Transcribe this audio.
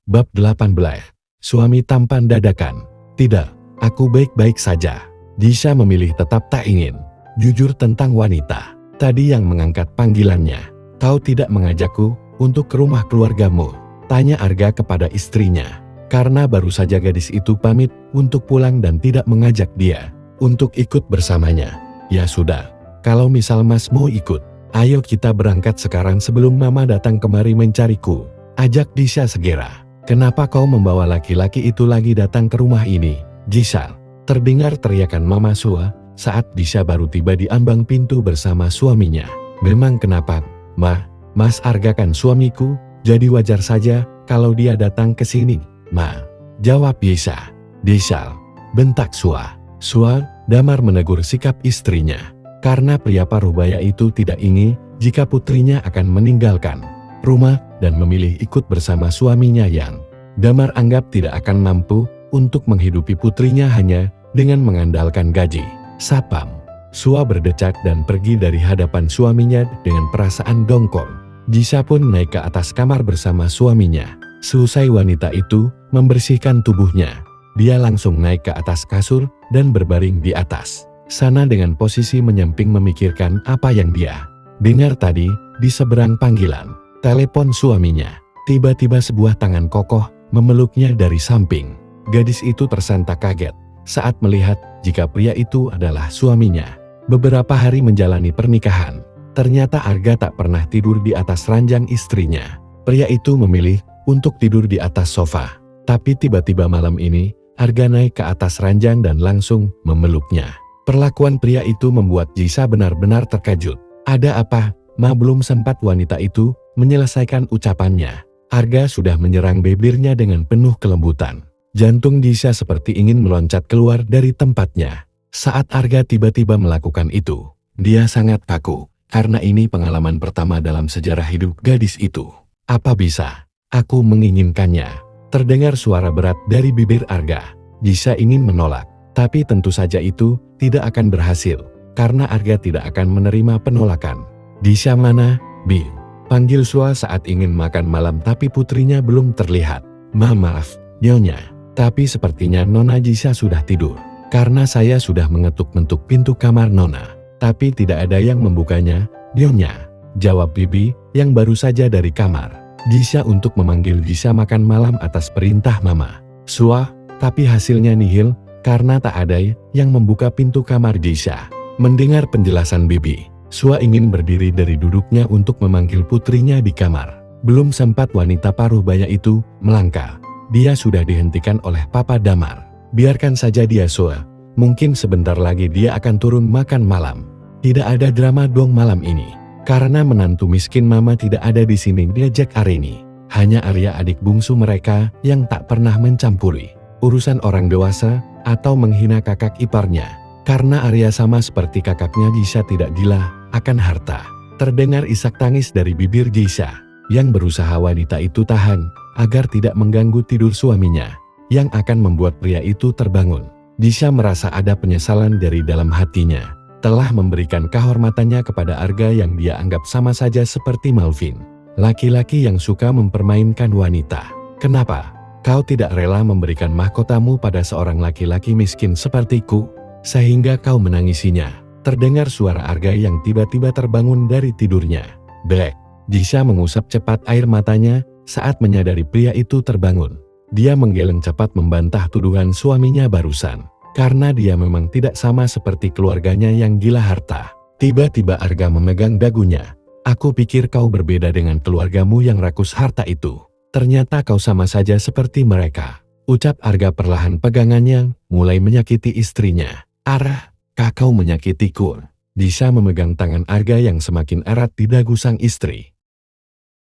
Bab 18. Suami tampan dadakan. Tidak, aku baik-baik saja. Disha memilih tetap tak ingin jujur tentang wanita tadi yang mengangkat panggilannya. Kau tidak mengajakku untuk ke rumah keluargamu? Tanya Arga kepada istrinya. Karena baru saja gadis itu pamit untuk pulang dan tidak mengajak dia untuk ikut bersamanya. Ya sudah, kalau misal Mas mau ikut, ayo kita berangkat sekarang sebelum Mama datang kemari mencariku. Ajak Disha segera. Kenapa kau membawa laki-laki itu lagi datang ke rumah ini, Disha? Terdengar teriakan Mama Sua saat Disha baru tiba di ambang pintu bersama suaminya. Memang kenapa, Ma? Mas Arga kan suamiku, jadi wajar saja kalau dia datang ke sini, Ma. Jawab Disha. Disha, bentak Sua. Sua, damar menegur sikap istrinya. Karena pria parubaya itu tidak ingin jika putrinya akan meninggalkan rumah dan memilih ikut bersama suaminya yang damar anggap tidak akan mampu untuk menghidupi putrinya hanya dengan mengandalkan gaji sapam. Sua berdecak dan pergi dari hadapan suaminya dengan perasaan dongkol. Disha pun naik ke atas kamar bersama suaminya. Selesai wanita itu membersihkan tubuhnya, dia langsung naik ke atas kasur dan berbaring di atas sana dengan posisi menyamping memikirkan apa yang dia dengar tadi di seberang panggilan telepon suaminya. Tiba-tiba sebuah tangan kokoh memeluknya dari samping. Gadis itu tersentak kaget saat melihat jika pria itu adalah suaminya. Beberapa hari menjalani pernikahan, ternyata Arga tak pernah tidur di atas ranjang istrinya. Pria itu memilih untuk tidur di atas sofa. Tapi tiba-tiba malam ini, Arga naik ke atas ranjang dan langsung memeluknya. Perlakuan pria itu membuat Disha benar-benar terkejut. Ada apa, Ma? Belum sempat wanita itu menyelesaikan ucapannya, Arga sudah menyerang bibirnya dengan penuh kelembutan. Jantung Disha seperti ingin meloncat keluar dari tempatnya. Saat Arga tiba-tiba melakukan itu, dia sangat kaku, karena ini pengalaman pertama dalam sejarah hidup gadis itu. Apa bisa aku menginginkannya? Terdengar suara berat dari bibir Arga. Disha ingin menolak, tapi tentu saja itu tidak akan berhasil, karena Arga tidak akan menerima penolakan. Disha mana, Bi? Panggil Sua saat ingin makan malam tapi putrinya belum terlihat. Maaf, Nyonya, tapi sepertinya Nona Disha sudah tidur. Karena saya sudah mengetuk-mentuk pintu kamar Nona, tapi tidak ada yang membukanya, Nyonya. Jawab Bibi yang baru saja dari kamar Disha untuk memanggil Disha makan malam atas perintah Mama Sua, tapi hasilnya nihil karena tak ada yang membuka pintu kamar Disha. Mendengar penjelasan Bibi, Sua ingin berdiri dari duduknya untuk memanggil putrinya di kamar. Belum sempat wanita parubaya itu melangkah, dia sudah dihentikan oleh Papa Damar. Biarkan saja dia, Sua. Mungkin sebentar lagi dia akan turun makan malam. Tidak ada drama dong malam ini. Karena menantu miskin Mama tidak ada di sini, diajak Arini. Hanya Arya adik bungsu mereka yang tak pernah mencampuri urusan orang dewasa atau menghina kakak iparnya. Karena Arya sama seperti kakaknya, Disha tidak gila akan harta. Terdengar isak tangis dari bibir Disha yang berusaha wanita itu tahan agar tidak mengganggu tidur suaminya yang akan membuat pria itu terbangun. Disha merasa ada penyesalan dari dalam hatinya telah memberikan kehormatannya kepada Arga yang dia anggap sama saja seperti Malvin, laki-laki yang suka mempermainkan wanita. Kenapa kau tidak rela memberikan mahkotamu pada seorang laki-laki miskin sepertiku sehingga kau menangisinya? Terdengar suara Arga yang tiba-tiba terbangun dari tidurnya. Blek. Disha mengusap cepat air matanya saat menyadari pria itu terbangun. Dia menggeleng cepat membantah tuduhan suaminya barusan. Karena dia memang tidak sama seperti keluarganya yang gila harta. Tiba-tiba Arga memegang dagunya. Aku pikir kau berbeda dengan keluargamu yang rakus harta itu. Ternyata kau sama saja seperti mereka. Ucap Arga perlahan pegangannya mulai menyakiti istrinya. Arah, kau menyakitiku. Disha memegang tangan Arga yang semakin erat di dagu sang istri.